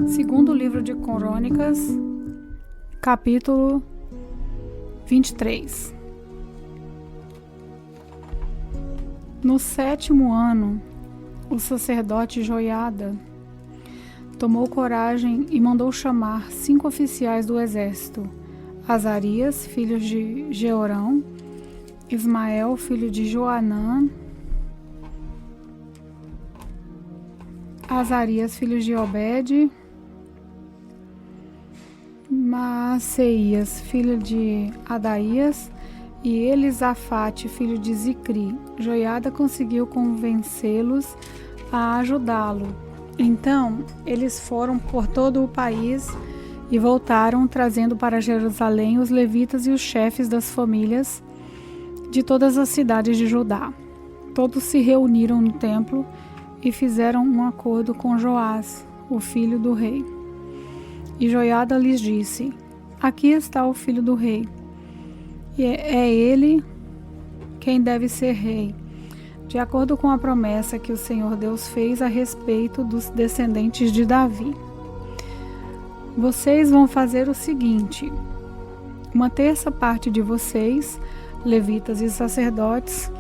Segundo livro de Crônicas, capítulo 23. No 7º ano, o sacerdote Joiada tomou coragem e mandou chamar 5 oficiais do exército: Azarias, filho de Jeorão, Ismael, filho de Joanã, Azarias, filho de Obed, Maaseias, filho de Adaías, e Elisafate, filho de Zicri. Joiada conseguiu convencê-los a ajudá-lo. Então, eles foram por todo o país e voltaram, trazendo para Jerusalém os levitas e os chefes das famílias de todas as cidades de Judá. Todos se reuniram no templo e fizeram um acordo com Joás, o filho do rei. E Joiada lhes disse: aqui está o filho do rei, e é ele quem deve ser rei, de acordo com a promessa que o Senhor Deus fez a respeito dos descendentes de Davi. Vocês vão fazer o seguinte: 1/3 parte de vocês, levitas e sacerdotes,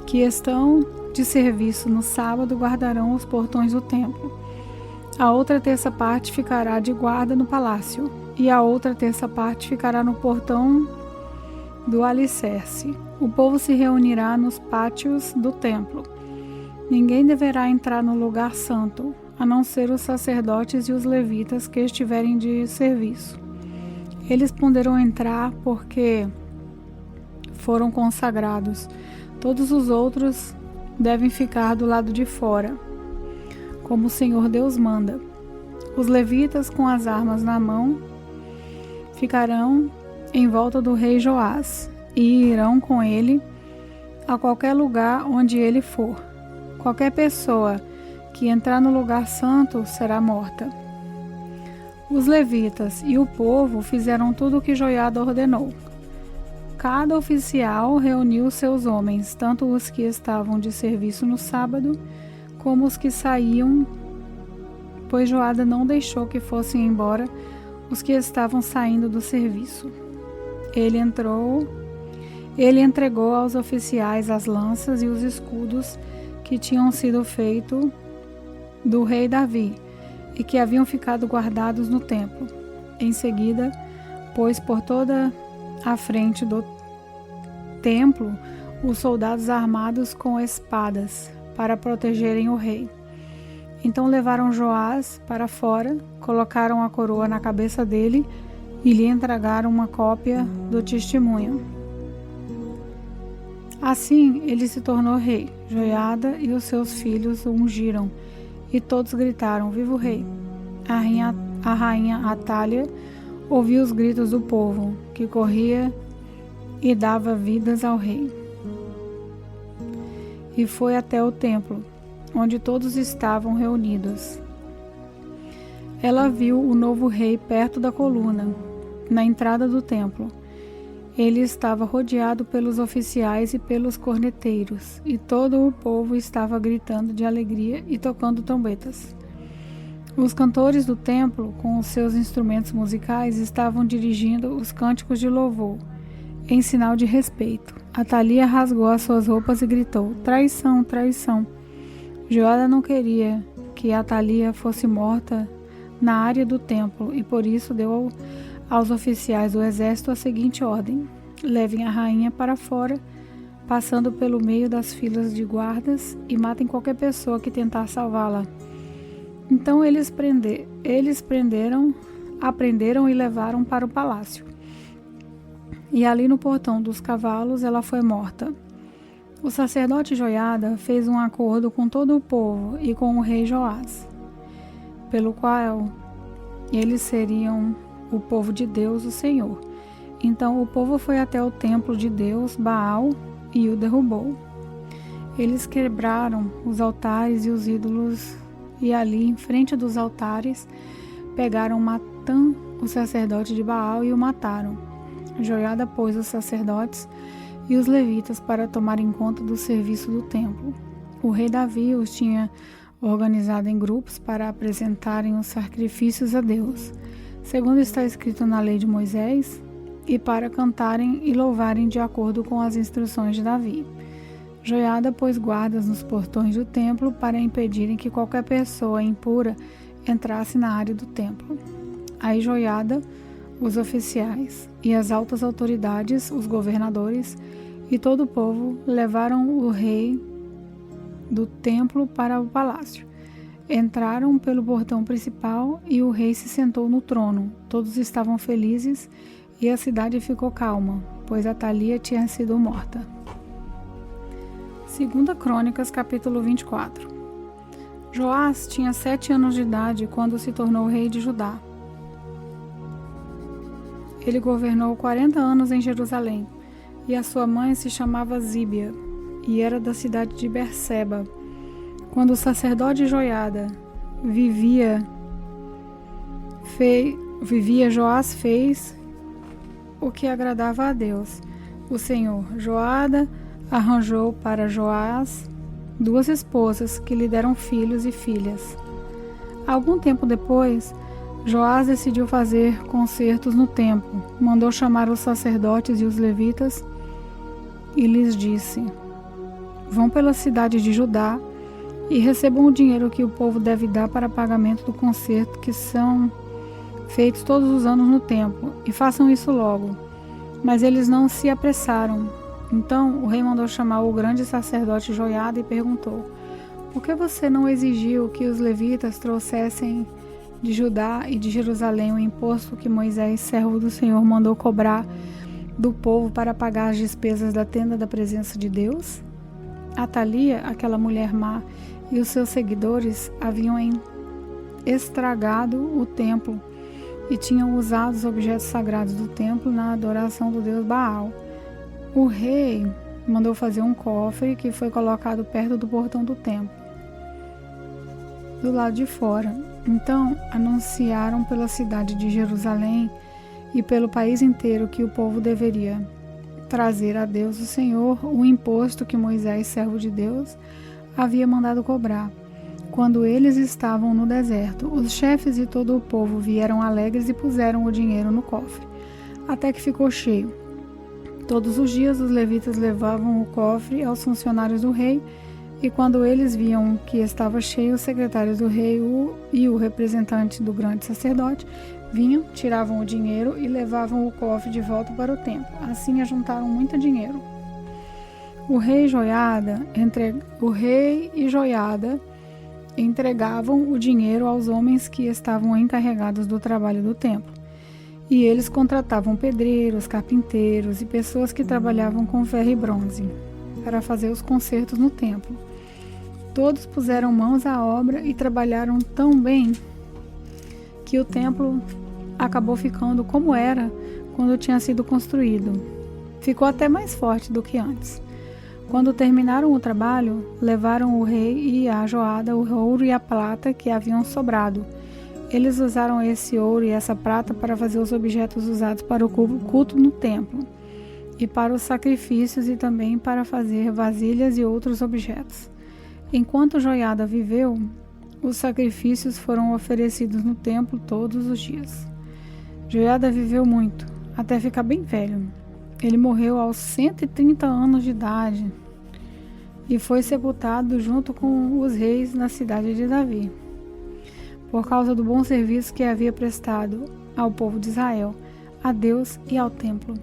que estão de serviço no sábado, guardarão os portões do templo. A outra 1/3 parte ficará de guarda no palácio, e a outra 1/3 parte ficará no portão do alicerce. O povo se reunirá nos pátios do templo. Ninguém deverá entrar no lugar santo, a não ser os sacerdotes e os levitas que estiverem de serviço. Eles poderão entrar porque foram consagrados. Todos os outros devem ficar do lado de fora, como o Senhor Deus manda. Os levitas, com as armas na mão, ficarão em volta do rei Joás e irão com ele a qualquer lugar onde ele for. Qualquer pessoa que entrar no lugar santo será morta. Os levitas e o povo fizeram tudo o que Joiada ordenou. Cada oficial reuniu seus homens, tanto os que estavam de serviço no sábado, como os que saíam, pois Joiada não deixou que fossem embora os que estavam saindo do serviço. Ele entregou aos oficiais as lanças e os escudos que tinham sido feitos do rei Davi e que haviam ficado guardados no templo. Em seguida, pôs por toda à frente do templo os soldados armados com espadas para protegerem o rei. Então levaram Joás para fora, colocaram a coroa na cabeça dele e lhe entregaram uma cópia do testemunho. Assim ele se tornou rei. Joiada e os seus filhos o ungiram, e todos gritaram: viva o rei! A rainha Atália ouviu os gritos do povo, que corria e dava vidas ao rei. E foi até o templo, onde todos estavam reunidos. Ela viu o novo rei perto da coluna, na entrada do templo. Ele estava rodeado pelos oficiais e pelos corneteiros, e todo o povo estava gritando de alegria e tocando trombetas. Os cantores do templo, com os seus instrumentos musicais, estavam dirigindo os cânticos de louvor, em sinal de respeito. Atalia rasgou as suas roupas e gritou: traição, traição! Joiada não queria que Atalia fosse morta na área do templo, e por isso deu aos oficiais do exército a seguinte ordem: levem a rainha para fora, passando pelo meio das filas de guardas, e matem qualquer pessoa que tentar salvá-la. Então eles prenderam e levaram para o palácio. E ali no portão dos cavalos ela foi morta. O sacerdote Joiada fez um acordo com todo o povo e com o rei Joás, pelo qual eles seriam o povo de Deus, o Senhor. Então o povo foi até o templo de Deus, Baal, e o derrubou. Eles quebraram os altares e os ídolos, e ali, em frente dos altares, pegaram Matã, o sacerdote de Baal, e o mataram. Joiada pôs os sacerdotes e os levitas para tomarem conta do serviço do templo. O rei Davi os tinha organizada em grupos para apresentarem os sacrifícios a Deus, segundo está escrito na lei de Moisés, e para cantarem e louvarem de acordo com as instruções de Davi. Joiada pôs guardas nos portões do templo para impedirem que qualquer pessoa impura entrasse na área do templo. Aí Joiada, os oficiais e as altas autoridades, os governadores e todo o povo levaram o rei do templo para o palácio. Entraram pelo portão principal e o rei se sentou no trono. Todos estavam felizes e a cidade ficou calma, pois Atalia tinha sido morta. 2 Crônicas, capítulo 24. Joás tinha 7 anos de idade quando se tornou rei de Judá. Ele governou 40 anos em Jerusalém, e a sua mãe se chamava Zíbia, e era da cidade de Berseba. Quando o sacerdote Joiada vivia, Joás fez o que agradava a Deus, o Senhor. Joiada arranjou para Joás 2 esposas que lhe deram filhos e filhas. Algum tempo depois, Joás decidiu fazer concertos no templo. Mandou chamar os sacerdotes e os levitas e lhes disse: vão pela cidade de Judá e recebam o dinheiro que o povo deve dar para pagamento do concerto que são feitos todos os anos no templo, e façam isso logo. Mas eles não se apressaram. Então o rei mandou chamar o grande sacerdote Joiada e perguntou: por que você não exigiu que os levitas trouxessem de Judá e de Jerusalém o imposto que Moisés, servo do Senhor, mandou cobrar do povo para pagar as despesas da tenda da presença de Deus? Atalia, aquela mulher má, e os seus seguidores haviam estragado o templo e tinham usado os objetos sagrados do templo na adoração do deus Baal. O rei mandou fazer um cofre que foi colocado perto do portão do templo, do lado de fora. Então anunciaram pela cidade de Jerusalém e pelo país inteiro que o povo deveria trazer a Deus o Senhor o imposto que Moisés, servo de Deus, havia mandado cobrar. Quando eles estavam no deserto, os chefes e todo o povo vieram alegres e puseram o dinheiro no cofre, até que ficou cheio. Todos os dias os levitas levavam o cofre aos funcionários do rei, e quando eles viam que estava cheio, os secretários do rei e o representante do grande sacerdote vinham, tiravam o dinheiro e levavam o cofre de volta para o templo. Assim ajuntaram muito dinheiro. O rei e Joiada entregavam o dinheiro aos homens que estavam encarregados do trabalho do templo. E eles contratavam pedreiros, carpinteiros e pessoas que trabalhavam com ferro e bronze para fazer os concertos no templo. Todos puseram mãos à obra e trabalharam tão bem que o templo acabou ficando como era quando tinha sido construído. Ficou até mais forte do que antes. Quando terminaram o trabalho, levaram o rei e a Joiada o ouro e a prata que haviam sobrado. Eles usaram esse ouro e essa prata para fazer os objetos usados para o culto no templo, e para os sacrifícios, e também para fazer vasilhas e outros objetos. Enquanto Joiada viveu, os sacrifícios foram oferecidos no templo todos os dias. Joiada viveu muito, até ficar bem velho. Ele morreu aos 130 anos de idade e foi sepultado junto com os reis na cidade de Davi, por causa do bom serviço que havia prestado ao povo de Israel, a Deus e ao templo.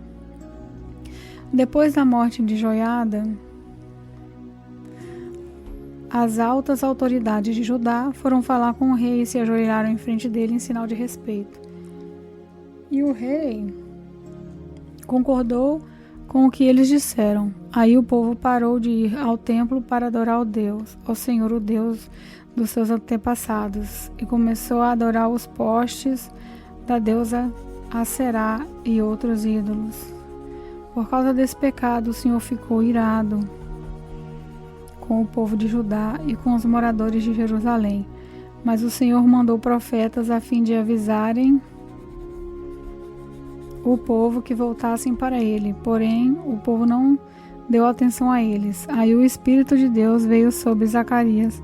Depois da morte de Joiada, as altas autoridades de Judá foram falar com o rei e se ajoelharam em frente dele em sinal de respeito. E o rei concordou com o que eles disseram. Aí o povo parou de ir ao templo para adorar ao Senhor, o Deus dos seus antepassados, e começou a adorar os postes da deusa Aserá e outros ídolos. Por causa desse pecado, o Senhor ficou irado com o povo de Judá e com os moradores de Jerusalém. Mas o Senhor mandou profetas a fim de avisarem o povo que voltassem para ele. Porém, o povo não deu atenção a eles. Aí o Espírito de Deus veio sobre Zacarias,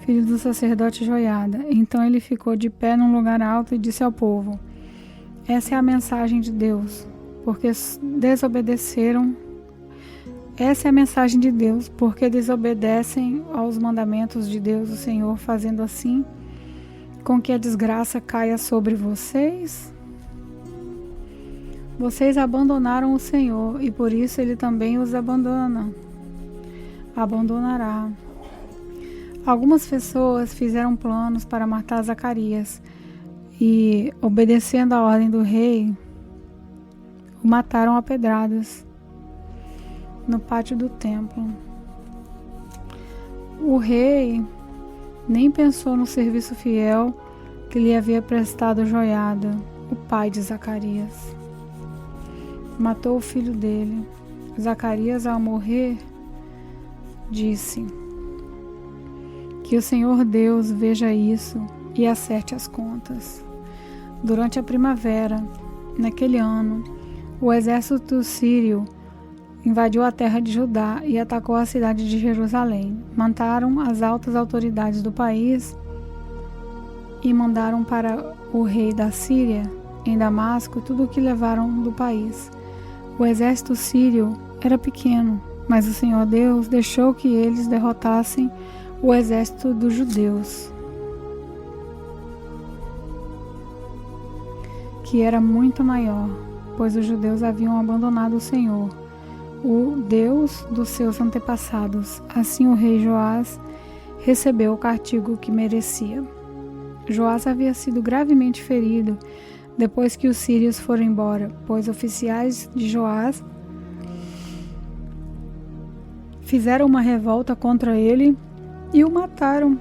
filho do sacerdote Joiada. Então ele ficou de pé num lugar alto e disse ao povo: essa é a mensagem de Deus, porque desobedeceram. Essa é a mensagem de Deus, porque desobedecem aos mandamentos de Deus, o Senhor, fazendo assim com que a desgraça caia sobre vocês. Vocês abandonaram o Senhor e por isso Ele também os abandonará. Algumas pessoas fizeram planos para matar Zacarias e, obedecendo a ordem do rei, o mataram a pedradas no pátio do templo. O rei nem pensou no serviço fiel que lhe havia prestado Joiada, o pai de Zacarias. Matou o filho dele. Zacarias, ao morrer, disse: que o Senhor Deus veja isso e acerte as contas. Durante a primavera, naquele ano, o exército sírio invadiu a terra de Judá e atacou a cidade de Jerusalém. Mataram as altas autoridades do país e mandaram para o rei da Síria, em Damasco, tudo o que levaram do país. O exército sírio era pequeno, mas o Senhor Deus deixou que eles derrotassem o exército dos judeus, que era muito maior, pois os judeus haviam abandonado o Senhor, o Deus dos seus antepassados. Assim o rei Joás recebeu o castigo que merecia. Joás havia sido gravemente ferido depois que os sírios foram embora, pois oficiais de Joás fizeram uma revolta contra ele e o mataram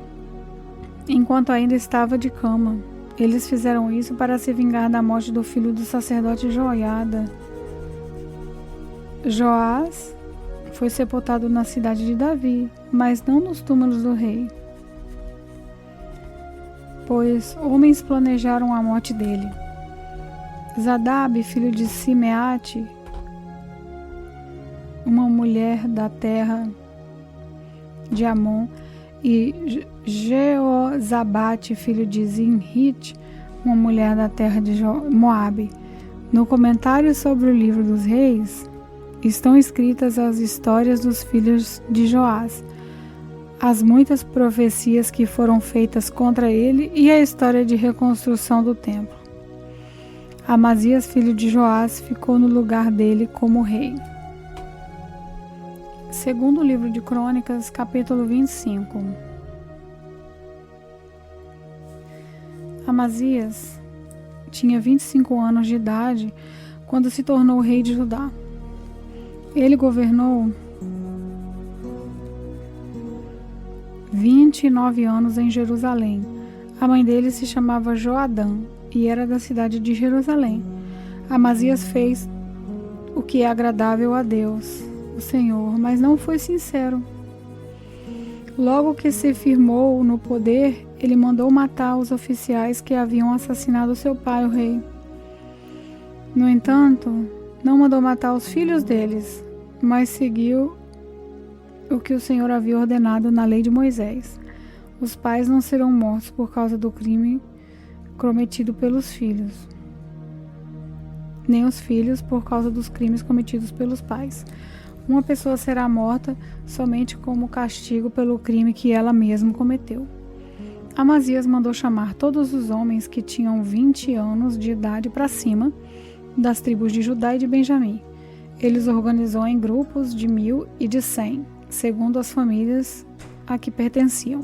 enquanto ainda estava de cama. Eles fizeram isso para se vingar da morte do filho do sacerdote Joiada. Joás foi sepultado na cidade de Davi, mas não nos túmulos do rei, pois homens planejaram a morte dele. Zadab, filho de Simeate, uma mulher da terra de Amon, e Jeozabate, filho de Zinrite, uma mulher da terra de Moabe. No comentário sobre o livro dos reis, estão escritas as histórias dos filhos de Joás, as muitas profecias que foram feitas contra ele e a história de reconstrução do templo. Amazias, filho de Joás, ficou no lugar dele como rei. Segundo o livro de Crônicas, capítulo 25. Amazias tinha 25 anos de idade quando se tornou rei de Judá. Ele governou 29 anos em Jerusalém. A mãe dele se chamava Joadã e era da cidade de Jerusalém. Amazias fez o que é agradável a Deus, o Senhor, mas não foi sincero. Logo que se firmou no poder, ele mandou matar os oficiais que haviam assassinado seu pai, o rei. No entanto, não mandou matar os filhos deles, mas seguiu o que o Senhor havia ordenado na lei de Moisés. Os pais não serão mortos por causa do crime cometido pelos filhos, nem os filhos por causa dos crimes cometidos pelos pais. Uma pessoa será morta somente como castigo pelo crime que ela mesma cometeu. Amazias mandou chamar todos os homens que tinham 20 anos de idade para cima, das tribos de Judá e de Benjamim. Ele os organizou em grupos de 1000 e de 100, segundo as famílias a que pertenciam,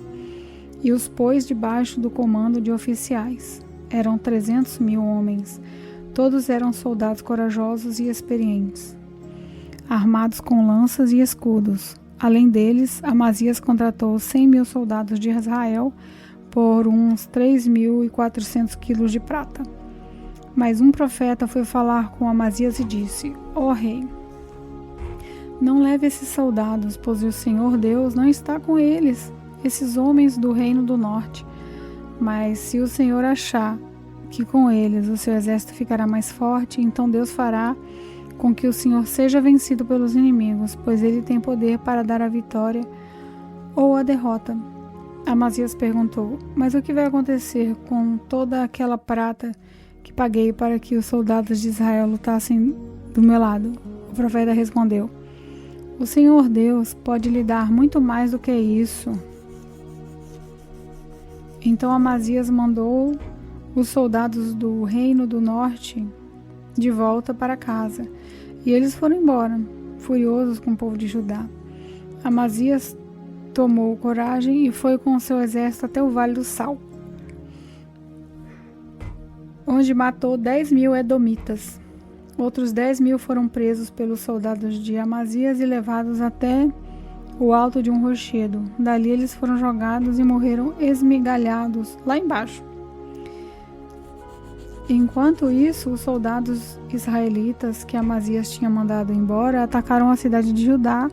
e os pôs debaixo do comando de oficiais. Eram 300.000 homens. Todos eram soldados corajosos e experientes, armados com lanças e escudos. Além deles, Amazias contratou 100.000 soldados de Israel por uns 3.400 quilos de prata. Mas um profeta foi falar com Amazias e disse: ó rei, não leve esses soldados, pois o Senhor Deus não está com eles, esses homens do reino do norte. Mas se o Senhor achar que com eles o seu exército ficará mais forte, então Deus fará com que o Senhor seja vencido pelos inimigos, pois ele tem poder para dar a vitória ou a derrota. Amazias perguntou: mas o que vai acontecer com toda aquela prata que paguei para que os soldados de Israel lutassem do meu lado? O profeta respondeu: o Senhor Deus pode lhe dar muito mais do que isso. Então Amazias mandou os soldados do reino do norte de volta para casa, e eles foram embora, furiosos com o povo de Judá. Amazias tomou coragem e foi com seu exército até o Vale do Sal, onde matou 10.000 edomitas. Outros 10.000 foram presos pelos soldados de Amazias e levados até o alto de um rochedo. Dali eles foram jogados e morreram esmigalhados lá embaixo. Enquanto isso, os soldados israelitas que Amazias tinha mandado embora atacaram a cidade de Judá,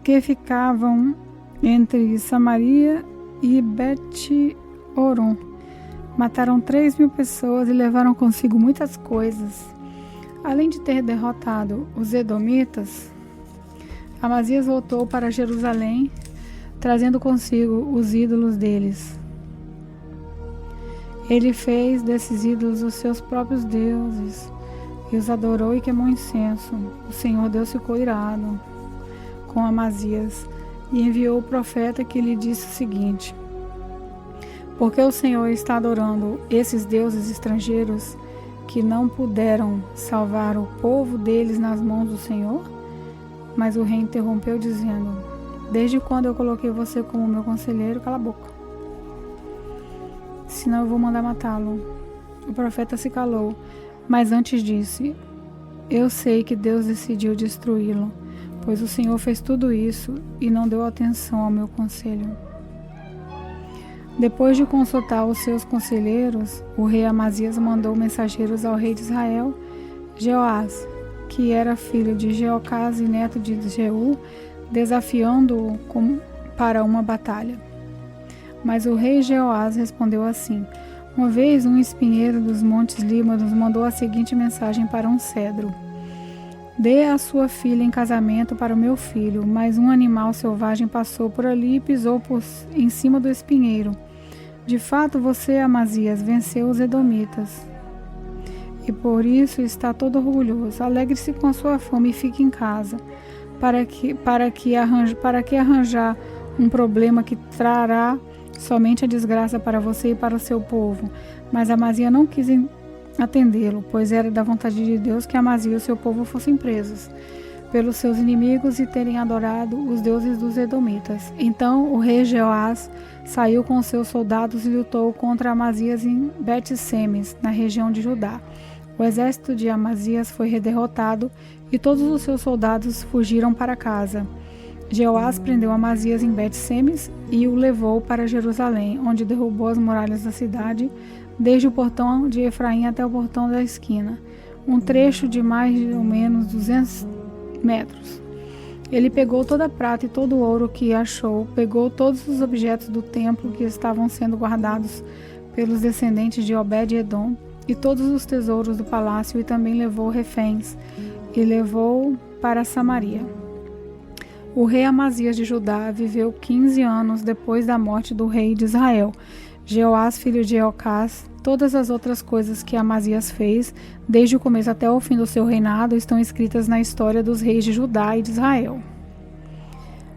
que ficavam entre Samaria e Bet-Horon. Mataram 3.000 pessoas e levaram consigo muitas coisas. Além de ter derrotado os edomitas, Amazias voltou para Jerusalém, trazendo consigo os ídolos deles. Ele fez desses ídolos os seus próprios deuses e os adorou e queimou incenso. O Senhor Deus ficou irado com Amazias e enviou o profeta que lhe disse o seguinte: porque o Senhor está adorando esses deuses estrangeiros que não puderam salvar o povo deles nas mãos do Senhor? Mas o rei interrompeu dizendo: desde quando eu coloquei você como meu conselheiro? Cala a boca, senão eu vou mandar matá-lo. O profeta se calou, mas antes disse: eu sei que Deus decidiu destruí-lo, pois o Senhor fez tudo isso e não deu atenção ao meu conselho. Depois de consultar os seus conselheiros, o rei Amazias mandou mensageiros ao rei de Israel, Jeoás, que era filho de Jeocás e neto de Jeú, desafiando-o para uma batalha. Mas o rei Jeoás respondeu assim: uma vez um espinheiro dos montes Líbanos mandou a seguinte mensagem para um cedro: dê a sua filha em casamento para o meu filho. Mas um animal selvagem passou por ali e pisou em cima do espinheiro. De fato, você, Amazias, venceu os edomitas, e por isso está todo orgulhoso. Alegre-se com a sua fome e fique em casa. Para que arranjar um problema que trará somente a desgraça para você e para o seu povo? Mas Amazias não quis atendê-lo, pois era da vontade de Deus que Amazias e seu povo fossem presos pelos seus inimigos e terem adorado os deuses dos edomitas. Então o rei Jeoás saiu com seus soldados e lutou contra Amazias em Bet-Semes, na região de Judá. O exército de Amazias foi derrotado e todos os seus soldados fugiram para casa. Jeoás prendeu Amazias em Bet-Semes e o levou para Jerusalém, onde derrubou as muralhas da cidade, desde o portão de Efraim até o portão da esquina, um trecho de mais ou menos 200 metros. Ele pegou toda a prata e todo o ouro que achou, pegou todos os objetos do templo que estavam sendo guardados pelos descendentes de Obed-Edom e todos os tesouros do palácio, e também levou reféns e levou para Samaria. O rei Amazias de Judá viveu 15 anos depois da morte do rei de Israel, Jeoás, filho de Jeocás. Todas as outras coisas que Amazias fez, desde o começo até o fim do seu reinado, estão escritas na história dos reis de Judá e de Israel.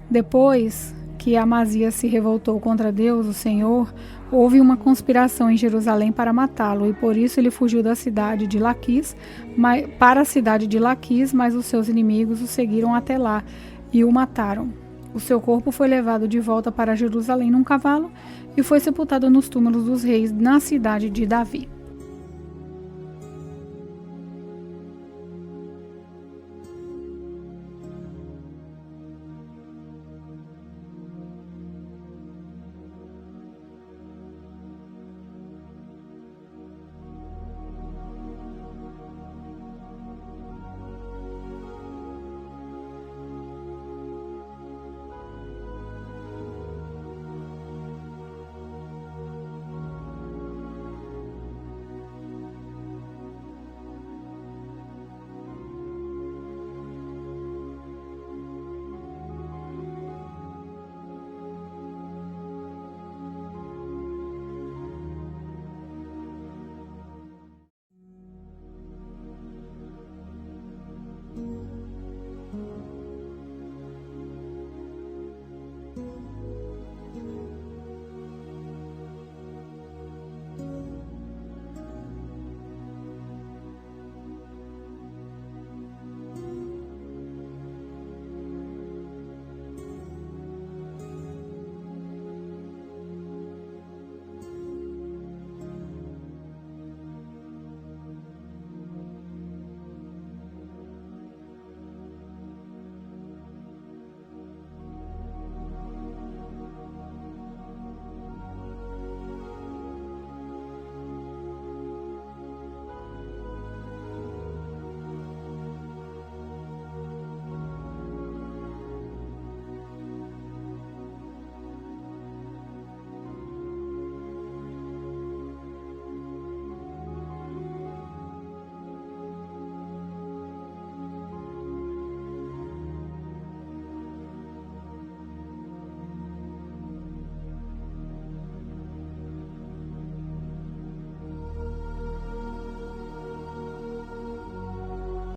Depois que Amazias se revoltou contra Deus, o Senhor, houve uma conspiração em Jerusalém para matá-lo, e por isso ele fugiu da cidade de Laquis para a cidade de Laquis, mas os seus inimigos o seguiram até lá e o mataram. O seu corpo foi levado de volta para Jerusalém num cavalo e foi sepultado nos túmulos dos reis na cidade de Davi.